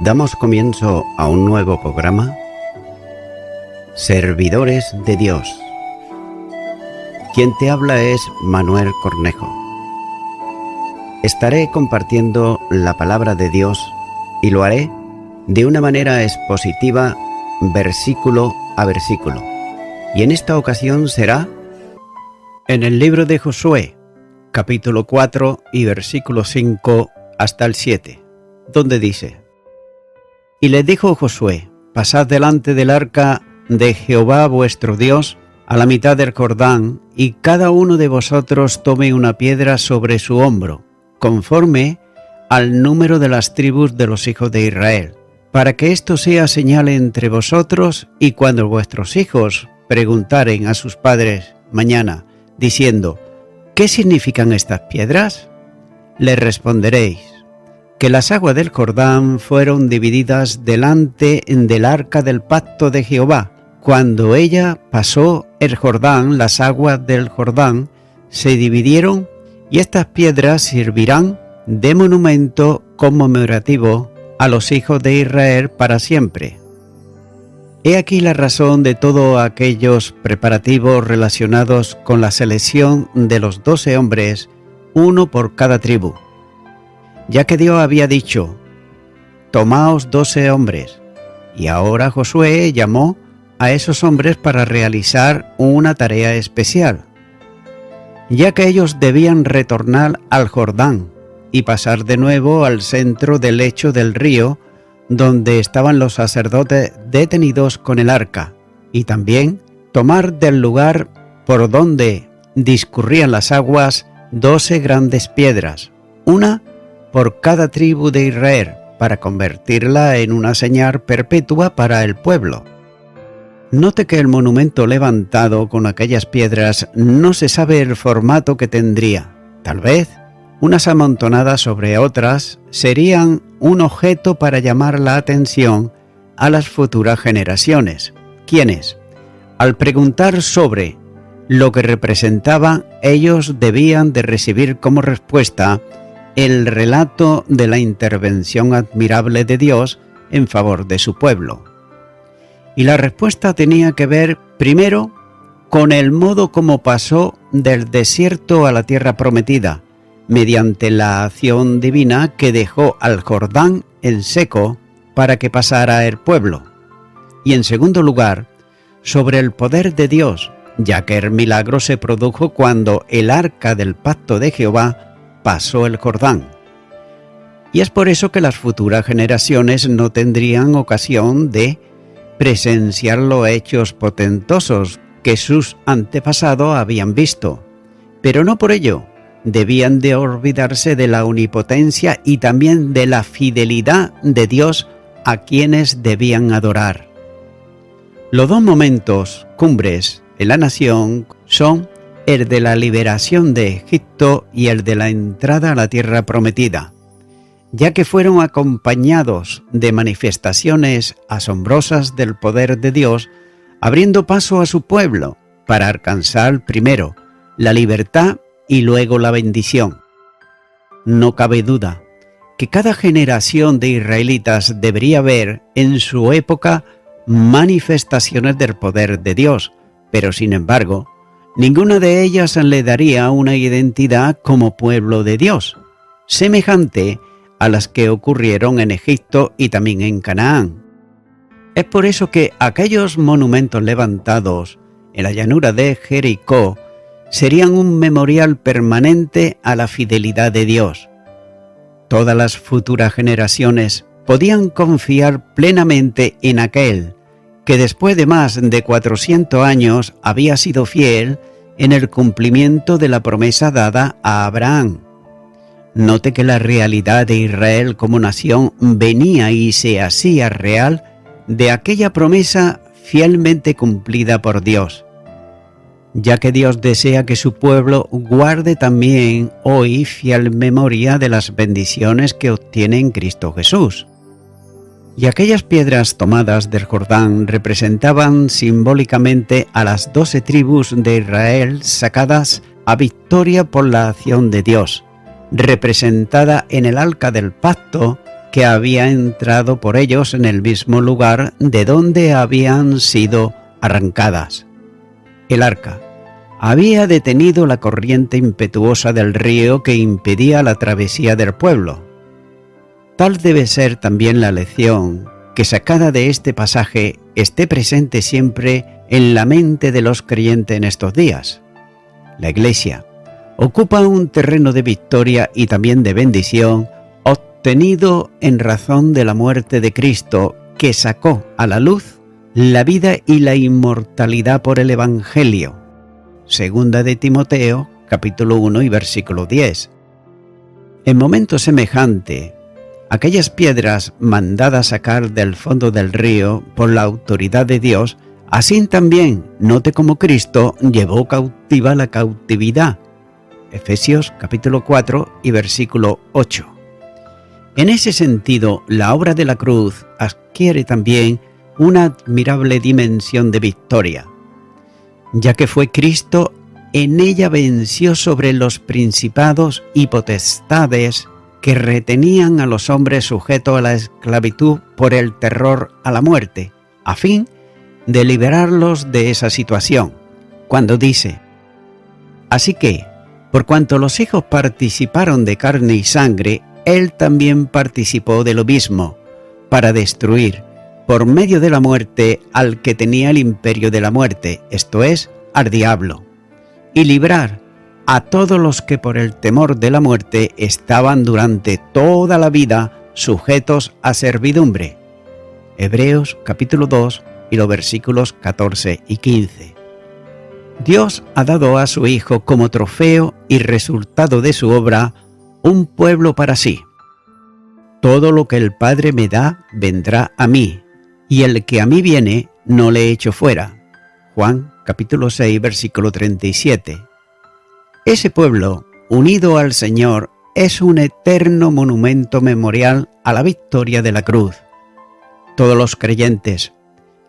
Damos comienzo a un nuevo programa, Servidores de Dios. Quien te habla es Manuel Cornejo. Estaré compartiendo la palabra de Dios y lo haré de una manera expositiva, versículo a versículo. Y en esta ocasión será en el libro de Josué, capítulo 4 y versículo 5 hasta el 7, donde dice: Y les dijo Josué: Pasad delante del arca de Jehová vuestro Dios a la mitad del Jordán, y cada uno de vosotros tome una piedra sobre su hombro, conforme al número de las tribus de los hijos de Israel, para que esto sea señal entre vosotros, y cuando vuestros hijos preguntaren a sus padres mañana, diciendo: ¿qué significan estas piedras?, les responderéis que las aguas del Jordán fueron divididas delante del arca del pacto de Jehová. Cuando ella pasó el Jordán, las aguas del Jordán se dividieron, y estas piedras servirán de monumento conmemorativo a los hijos de Israel para siempre. He aquí la razón de todos aquellos preparativos relacionados con la selección de los 12 hombres, uno por cada tribu. Ya que Dios había dicho: tomaos 12 hombres, y ahora Josué llamó a esos hombres para realizar una tarea especial, ya que ellos debían retornar al Jordán y pasar de nuevo al centro del lecho del río, donde estaban los sacerdotes detenidos con el arca, y también tomar del lugar por donde discurrían las aguas 12 grandes piedras, una por cada tribu de Israel, para convertirla en una señal perpetua para el pueblo. Note que el monumento levantado con aquellas piedras no se sabe el formato que tendría. Tal vez unas amontonadas sobre otras serían un objeto para llamar la atención a las futuras generaciones, quienes, al preguntar sobre lo que representaban, ellos debían de recibir como respuesta el relato de la intervención admirable de Dios en favor de su pueblo. Y la respuesta tenía que ver, primero, con el modo como pasó del desierto a la tierra prometida, mediante la acción divina que dejó al Jordán en seco para que pasara el pueblo. Y en segundo lugar, sobre el poder de Dios, ya que el milagro se produjo cuando el arca del pacto de Jehová pasó el Jordán. Y es por eso que las futuras generaciones no tendrían ocasión de presenciar los hechos portentosos que sus antepasados habían visto, pero no por ello debían de olvidarse de la omnipotencia y también de la fidelidad de Dios a quienes debían adorar. Los dos momentos cumbres en la nación son el de la liberación de Egipto y el de la entrada a la tierra prometida, ya que fueron acompañados de manifestaciones asombrosas del poder de Dios, abriendo paso a su pueblo para alcanzar primero la libertad y luego la bendición. No cabe duda que cada generación de israelitas debería ver en su época manifestaciones del poder de Dios, pero sin embargo, ninguna de ellas le daría una identidad como pueblo de Dios, semejante a las que ocurrieron en Egipto y también en Canaán. Es por eso que aquellos monumentos levantados en la llanura de Jericó serían un memorial permanente a la fidelidad de Dios. Todas las futuras generaciones podían confiar plenamente en aquel que después de más de 400 años había sido fiel en el cumplimiento de la promesa dada a Abraham. Note que la realidad de Israel como nación venía y se hacía real de aquella promesa fielmente cumplida por Dios, ya que Dios desea que su pueblo guarde también hoy fiel memoria de las bendiciones que obtiene en Cristo Jesús. Y aquellas piedras tomadas del Jordán representaban simbólicamente a las 12 tribus de Israel sacadas a victoria por la acción de Dios, representada en el arca del pacto que había entrado por ellos en el mismo lugar de donde habían sido arrancadas. El arca había detenido la corriente impetuosa del río que impedía la travesía del pueblo. Tal debe ser también la lección que, sacada de este pasaje, esté presente siempre en la mente de los creyentes en estos días. La Iglesia ocupa un terreno de victoria y también de bendición obtenido en razón de la muerte de Cristo, que sacó a la luz la vida y la inmortalidad por el Evangelio. Segunda de Timoteo, capítulo 1 y versículo 10. En momento semejante, aquellas piedras mandadas sacar del fondo del río por la autoridad de Dios, así también, note cómo Cristo llevó cautiva la cautividad. Efesios capítulo 4 y versículo 8. En ese sentido, la obra de la cruz adquiere también una admirable dimensión de victoria, ya que fue Cristo, en ella venció sobre los principados y potestades que retenían a los hombres sujetos a la esclavitud por el terror a la muerte, a fin de liberarlos de esa situación, cuando dice: así que, por cuanto los hijos participaron de carne y sangre, él también participó de lo mismo, para destruir, por medio de la muerte, al que tenía el imperio de la muerte, esto es, al diablo, y librar a todos los que por el temor de la muerte estaban durante toda la vida sujetos a servidumbre. Hebreos capítulo 2 y los versículos 14 y 15. Dios ha dado a su Hijo como trofeo y resultado de su obra un pueblo para sí. Todo lo que el Padre me da vendrá a mí, y el que a mí viene no le echo fuera. Juan capítulo 6 versículo 37. Ese pueblo, unido al Señor, es un eterno monumento memorial a la victoria de la cruz. Todos los creyentes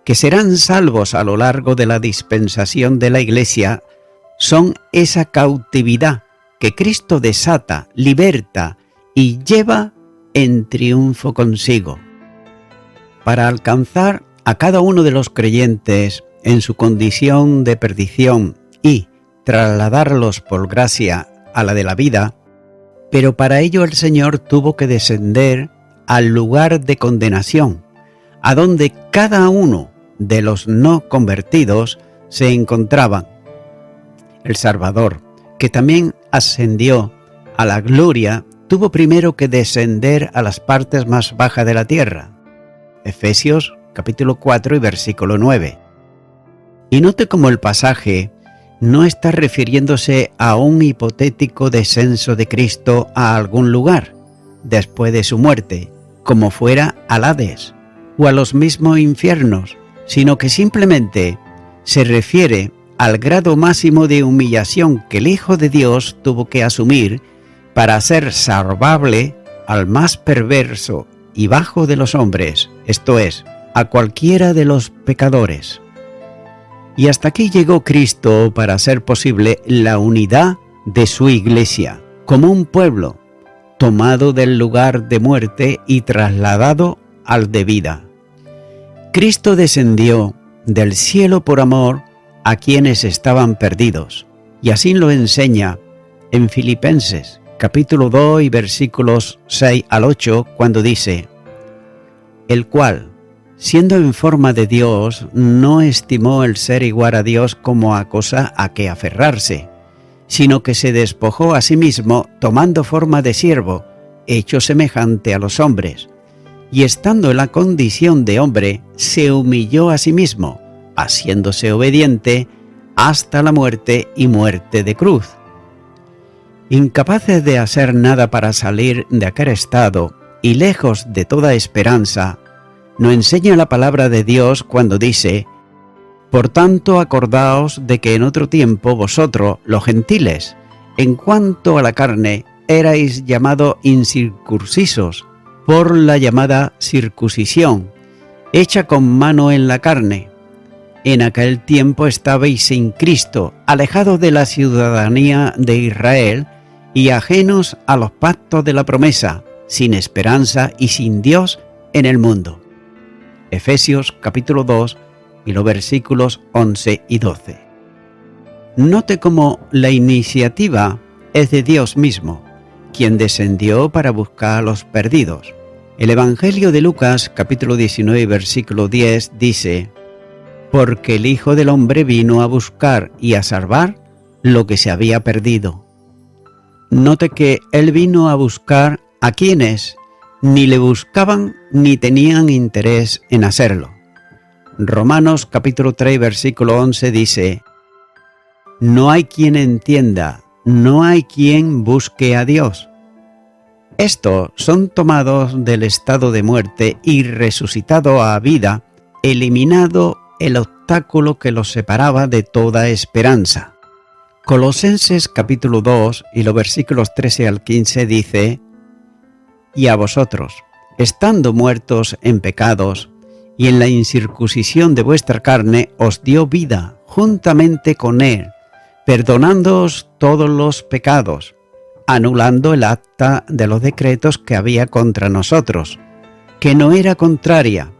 que serán salvos a lo largo de la dispensación de la Iglesia son esa cautividad que Cristo desata, liberta y lleva en triunfo consigo. Para alcanzar a cada uno de los creyentes en su condición de perdición y trasladarlos por gracia a la de la vida, pero para ello el Señor tuvo que descender al lugar de condenación, a donde cada uno de los no convertidos se encontraban. El Salvador, que también ascendió a la gloria, tuvo primero que descender a las partes más bajas de la tierra. Efesios capítulo 4 y versículo 9. Y note cómo el pasaje no está refiriéndose a un hipotético descenso de Cristo a algún lugar después de su muerte, como fuera al Hades o a los mismos infiernos, sino que simplemente se refiere al grado máximo de humillación que el Hijo de Dios tuvo que asumir para ser salvable al más perverso y bajo de los hombres, esto es, a cualquiera de los pecadores. Y hasta aquí llegó Cristo para hacer posible la unidad de su Iglesia, como un pueblo, tomado del lugar de muerte y trasladado al de vida. Cristo descendió del cielo por amor a quienes estaban perdidos, y así lo enseña en Filipenses, capítulo 2 y versículos 6 al 8, cuando dice: el cual, siendo en forma de Dios, no estimó el ser igual a Dios como a cosa a que aferrarse, sino que se despojó a sí mismo, tomando forma de siervo, hecho semejante a los hombres, y estando en la condición de hombre, se humilló a sí mismo, haciéndose obediente hasta la muerte y muerte de cruz. Incapaces de hacer nada para salir de aquel estado y lejos de toda esperanza, nos enseña la palabra de Dios cuando dice: por tanto acordaos de que en otro tiempo vosotros, los gentiles, en cuanto a la carne, erais llamados incircuncisos por la llamada circuncisión, hecha con mano en la carne. En aquel tiempo estabais sin Cristo, alejados de la ciudadanía de Israel y ajenos a los pactos de la promesa, sin esperanza y sin Dios en el mundo. Efesios capítulo 2 y los versículos 11 y 12. Note cómo la iniciativa es de Dios mismo, quien descendió para buscar a los perdidos. El Evangelio de Lucas capítulo 19 versículo 10 dice: porque el Hijo del Hombre vino a buscar y a salvar lo que se había perdido. Note que Él vino a buscar a quienes ni le buscaban ni tenían interés en hacerlo. Romanos capítulo 3 versículo 11 dice: no hay quien entienda, no hay quien busque a Dios. Estos son tomados del estado de muerte y resucitado a vida, eliminado el obstáculo que los separaba de toda esperanza. Colosenses capítulo 2 y los versículos 13 al 15 dice: y a vosotros, estando muertos en pecados y en la incircuncisión de vuestra carne, os dio vida juntamente con Él, perdonándoos todos los pecados, anulando el acta de los decretos que había contra nosotros, que no era contraria,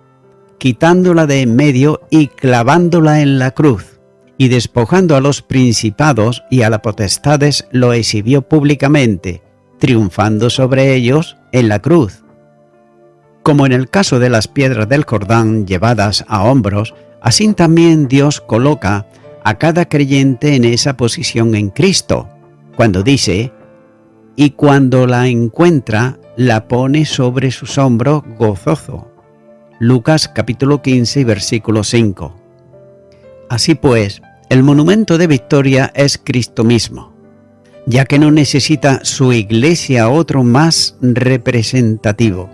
quitándola de en medio y clavándola en la cruz, y despojando a los principados y a las potestades lo exhibió públicamente, triunfando sobre ellos en la cruz. Como en el caso de las piedras del Jordán llevadas a hombros, así también Dios coloca a cada creyente en esa posición en Cristo, cuando dice: y cuando la encuentra, la pone sobre sus hombros gozoso. Lucas capítulo 15 versículo 5. Así pues, el monumento de victoria es Cristo mismo, ya que no necesita su iglesia otro más representativo.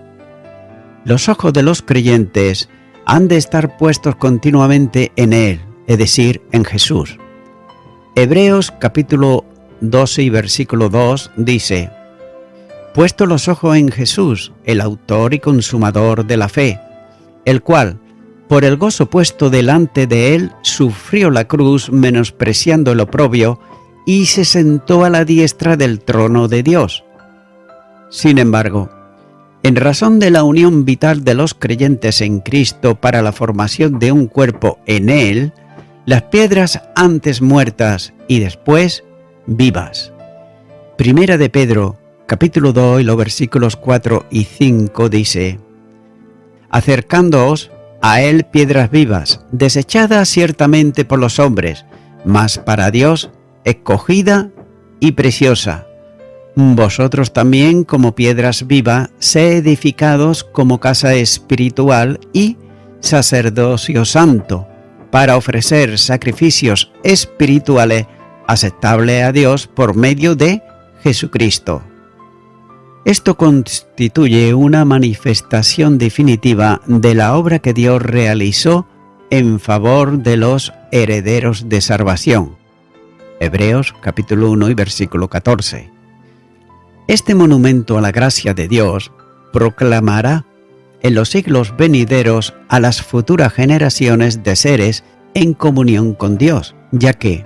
Los ojos de los creyentes han de estar puestos continuamente en Él, es decir, en Jesús. Hebreos capítulo 12 y versículo 2 dice: puesto los ojos en Jesús, el autor y consumador de la fe, el cual, por el gozo puesto delante de él, sufrió la cruz, menospreciando el oprobio, y se sentó a la diestra del trono de Dios. Sin embargo, en razón de la unión vital de los creyentes en Cristo para la formación de un cuerpo en Él, las piedras antes muertas y después vivas. Primera de Pedro, capítulo 2 y los versículos 4 y 5 dice: acercándoos a Él piedras vivas, desechadas ciertamente por los hombres, mas para Dios escogida y preciosa. Vosotros también, como piedras vivas, sed edificados como casa espiritual y sacerdocio santo, para ofrecer sacrificios espirituales aceptables a Dios por medio de Jesucristo. Esto constituye una manifestación definitiva de la obra que Dios realizó en favor de los herederos de salvación. Hebreos capítulo 1 y versículo 14. Este monumento a la gracia de Dios proclamará en los siglos venideros a las futuras generaciones de seres en comunión con Dios, ya que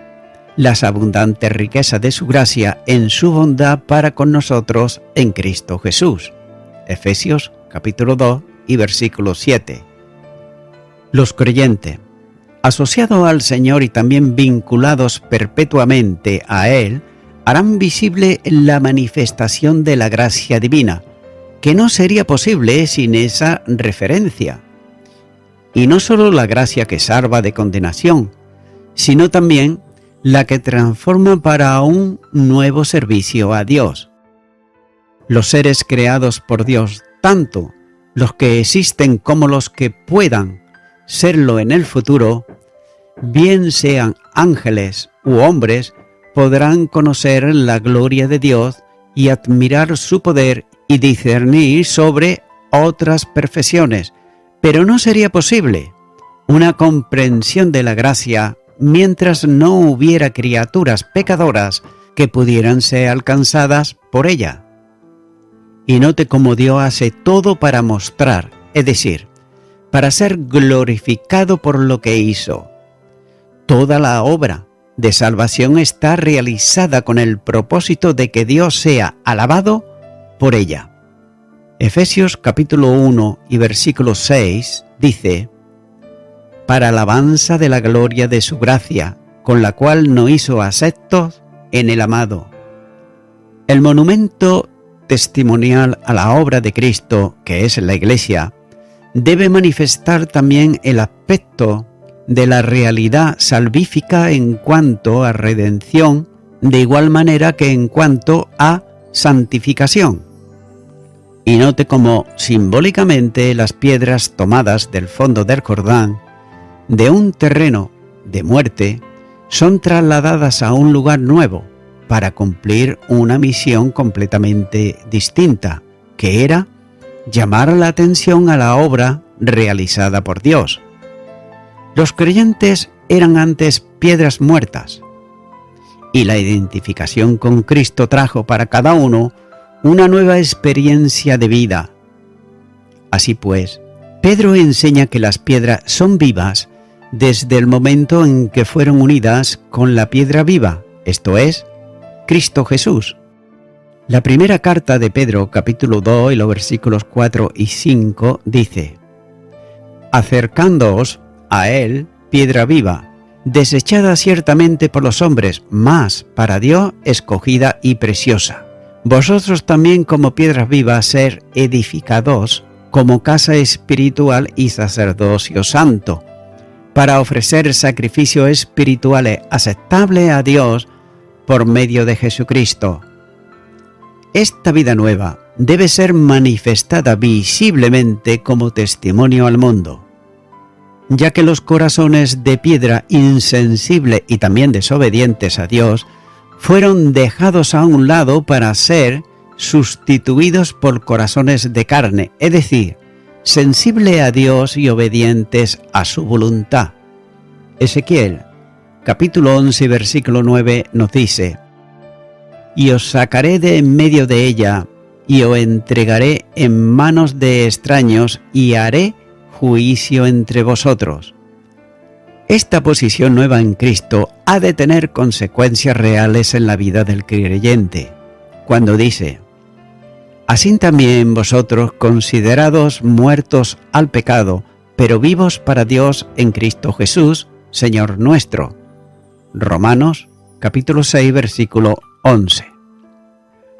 las abundantes riquezas de su gracia en su bondad para con nosotros en Cristo Jesús. Efesios capítulo 2 y versículo 7. Los creyentes, asociados al Señor y también vinculados perpetuamente a Él, harán visible la manifestación de la gracia divina, que no sería posible sin esa referencia. Y no solo la gracia que salva de condenación, sino también la que transforma para un nuevo servicio a Dios. Los seres creados por Dios, tanto los que existen como los que puedan serlo en el futuro, bien sean ángeles u hombres, podrán conocer la gloria de Dios y admirar su poder y discernir sobre otras perfecciones, pero no sería posible una comprensión de la gracia mientras no hubiera criaturas pecadoras que pudieran ser alcanzadas por ella. Y note cómo Dios hace todo para mostrar, es decir, para ser glorificado por lo que hizo. Toda la obra de salvación está realizada con el propósito de que Dios sea alabado por ella. Efesios capítulo 1 y versículo 6 dice: para alabanza de la gloria de su gracia, con la cual nos hizo aceptos en el amado. El monumento testimonial a la obra de Cristo, que es la Iglesia, debe manifestar también el aspecto de la realidad salvífica en cuanto a redención, de igual manera que en cuanto a santificación. Y note cómo simbólicamente las piedras tomadas del fondo del Jordán, de un terreno de muerte, son trasladadas a un lugar nuevo para cumplir una misión completamente distinta, que era llamar la atención a la obra realizada por Dios. Los creyentes eran antes piedras muertas, y la identificación con Cristo trajo para cada uno una nueva experiencia de vida. Así pues, Pedro enseña que las piedras son vivas desde el momento en que fueron unidas con la piedra viva, esto es, Cristo Jesús. La primera carta de Pedro, capítulo 2, y los versículos 4 y 5, dice: acercándoos a él, piedra viva, desechada ciertamente por los hombres, mas para Dios escogida y preciosa. Vosotros también como piedras vivas ser edificados como casa espiritual y sacerdocio santo, para ofrecer sacrificios espirituales aceptables a Dios por medio de Jesucristo. Esta vida nueva debe ser manifestada visiblemente como testimonio al mundo, ya que los corazones de piedra insensibles y también desobedientes a Dios fueron dejados a un lado para ser sustituidos por corazones de carne, es decir, sensibles a Dios y obedientes a su voluntad. Ezequiel, capítulo 11, versículo 9 nos dice: y os sacaré de en medio de ella, y os entregaré en manos de extraños, y haré juicio entre vosotros. Esta posición nueva en Cristo ha de tener consecuencias reales en la vida del creyente, cuando dice: así también vosotros, considerados muertos al pecado, pero vivos para Dios en Cristo Jesús, Señor nuestro. Romanos, capítulo 6, versículo 11.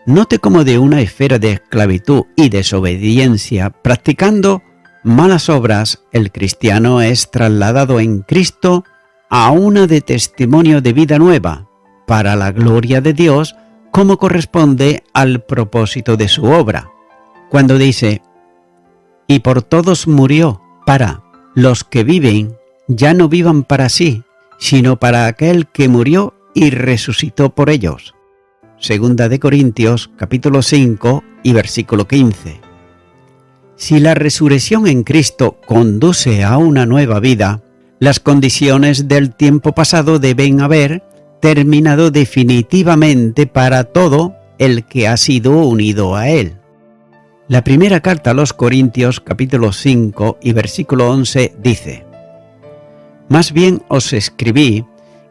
Note cómo de una esfera de esclavitud y desobediencia, practicando malas obras, el cristiano es trasladado en Cristo a una de testimonio de vida nueva, para la gloria de Dios, como corresponde al propósito de su obra. Cuando dice: y por todos murió, para los que viven, ya no vivan para sí, sino para aquel que murió y resucitó por ellos. Segunda de Corintios, capítulo 5 y versículo 15. Si la resurrección en Cristo conduce a una nueva vida, las condiciones del tiempo pasado deben haber terminado definitivamente para todo el que ha sido unido a Él. La primera carta a los Corintios, capítulo 5 y versículo 11 dice: más bien os escribí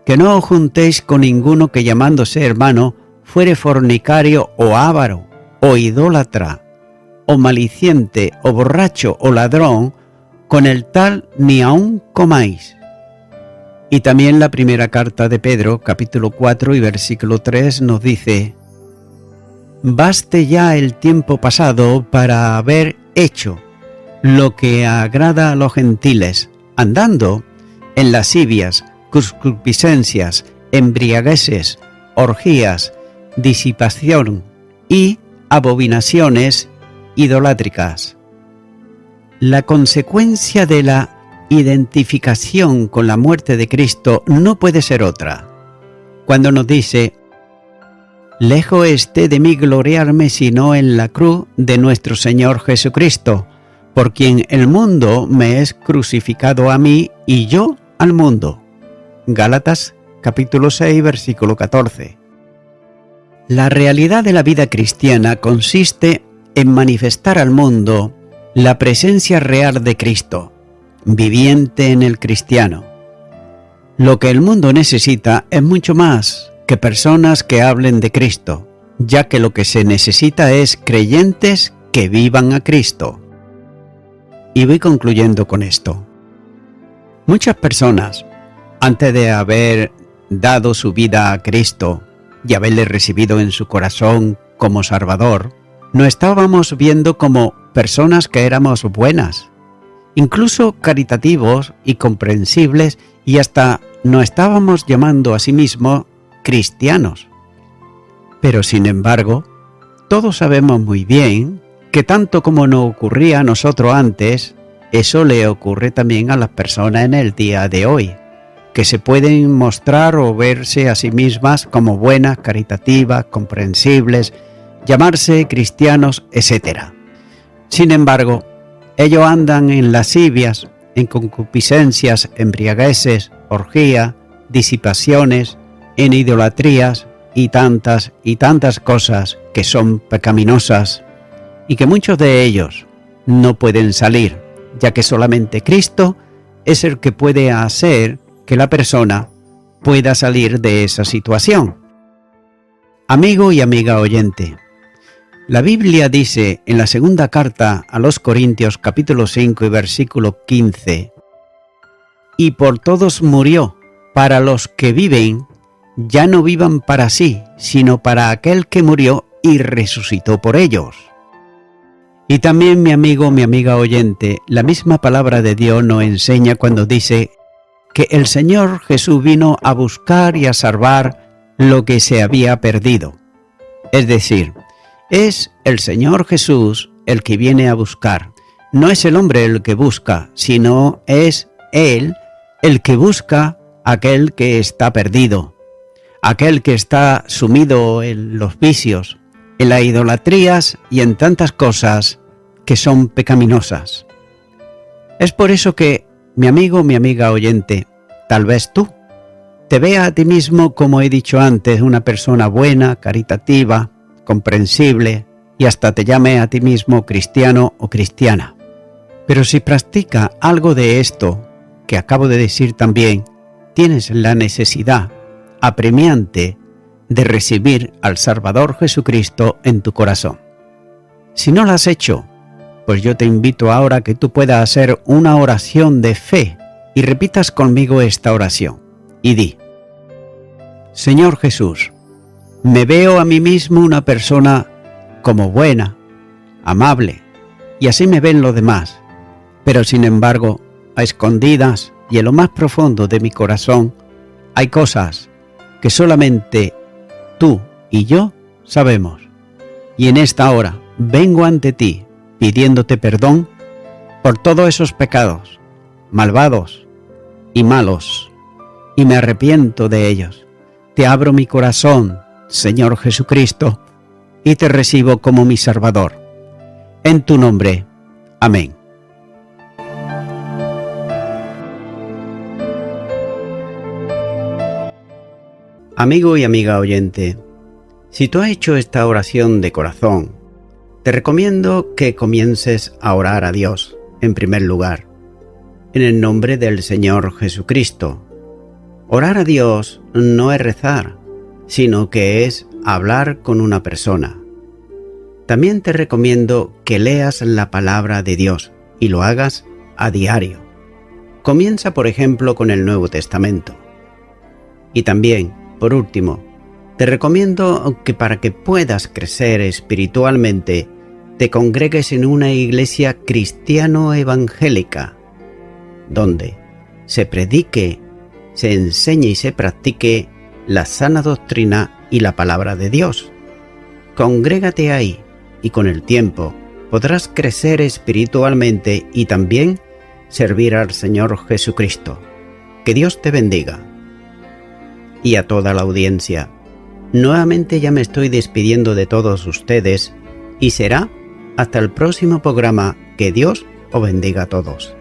que no os juntéis con ninguno que llamándose hermano fuere fornicario o avaro o idólatra o maliciente o borracho o ladrón, con el tal ni aun comáis. Y también la primera carta de Pedro, capítulo 4 y versículo 3 nos dice: baste ya el tiempo pasado para haber hecho lo que agrada a los gentiles, andando en lascivias, concupiscencias, embriagueces, orgías, disipación y abominaciones idolátricas. La consecuencia de la identificación con la muerte de Cristo no puede ser otra. Cuando nos dice: lejos esté de mí gloriarme sino en la cruz de nuestro Señor Jesucristo, por quien el mundo me es crucificado a mí y yo al mundo. Gálatas capítulo 6 versículo 14. La realidad de la vida cristiana consiste en manifestar al mundo la presencia real de Cristo, viviente en el cristiano. Lo que el mundo necesita es mucho más que personas que hablen de Cristo, ya que lo que se necesita es creyentes que vivan a Cristo. Y voy concluyendo con esto. Muchas personas, antes de haber dado su vida a Cristo y haberle recibido en su corazón como Salvador, nos estábamos viendo como personas que éramos buenas, incluso caritativos y comprensibles, y hasta nos estábamos llamando a sí mismos cristianos. Pero sin embargo, todos sabemos muy bien que tanto como nos ocurría a nosotros antes, eso le ocurre también a las personas en el día de hoy, que se pueden mostrar o verse a sí mismas como buenas, caritativas, comprensibles, llamarse cristianos, etc. Sin embargo, ellos andan en lascivias, en concupiscencias, embriagueces, orgía, disipaciones, en idolatrías y tantas cosas que son pecaminosas y que muchos de ellos no pueden salir, ya que solamente Cristo es el que puede hacer que la persona pueda salir de esa situación. Amigo y amiga oyente, la Biblia dice en la segunda carta a los Corintios capítulo 5 y versículo 15: y por todos murió, para los que viven, ya no vivan para sí, sino para aquel que murió y resucitó por ellos. Y también, mi amigo, mi amiga oyente, la misma palabra de Dios nos enseña cuando dice que el Señor Jesús vino a buscar y a salvar lo que se había perdido. Es decir, es el Señor Jesús el que viene a buscar. No es el hombre el que busca, sino es Él el que busca a aquel que está perdido, aquel que está sumido en los vicios, en las idolatrías y en tantas cosas que son pecaminosas. Es por eso que, mi amigo, mi amiga oyente, tal vez tú te veas a ti mismo, como he dicho antes, una persona buena, caritativa, comprensible, y hasta te llame a ti mismo cristiano o cristiana. Pero si practica algo de esto que acabo de decir también, tienes la necesidad apremiante de recibir al Salvador Jesucristo en tu corazón. Si no lo has hecho, pues yo te invito ahora a que tú puedas hacer una oración de fe y repitas conmigo esta oración y di: Señor Jesús, me veo a mí mismo una persona como buena, amable, y así me ven los demás, pero sin embargo, a escondidas y en lo más profundo de mi corazón, hay cosas que solamente tú y yo sabemos. Y en esta hora vengo ante ti pidiéndote perdón por todos esos pecados malvados y malos, y me arrepiento de ellos. Te abro mi corazón, Señor Jesucristo, y te recibo como mi Salvador. En tu nombre. Amén. Amigo y amiga oyente, si tú has hecho esta oración de corazón, te recomiendo que comiences a orar a Dios, en primer lugar, en el nombre del Señor Jesucristo. Orar a Dios no es rezar, sino que es hablar con una persona. También te recomiendo que leas la palabra de Dios y lo hagas a diario. Comienza, por ejemplo, con el Nuevo Testamento. Y también, por último, te recomiendo que para que puedas crecer espiritualmente, te congregues en una iglesia cristiano-evangélica, donde se predique, se enseñe y se practique la sana doctrina y la palabra de Dios. Congrégate ahí y con el tiempo podrás crecer espiritualmente y también servir al Señor Jesucristo. Que Dios te bendiga. Y a toda la audiencia, nuevamente ya me estoy despidiendo de todos ustedes y será hasta el próximo programa. Que Dios os bendiga a todos.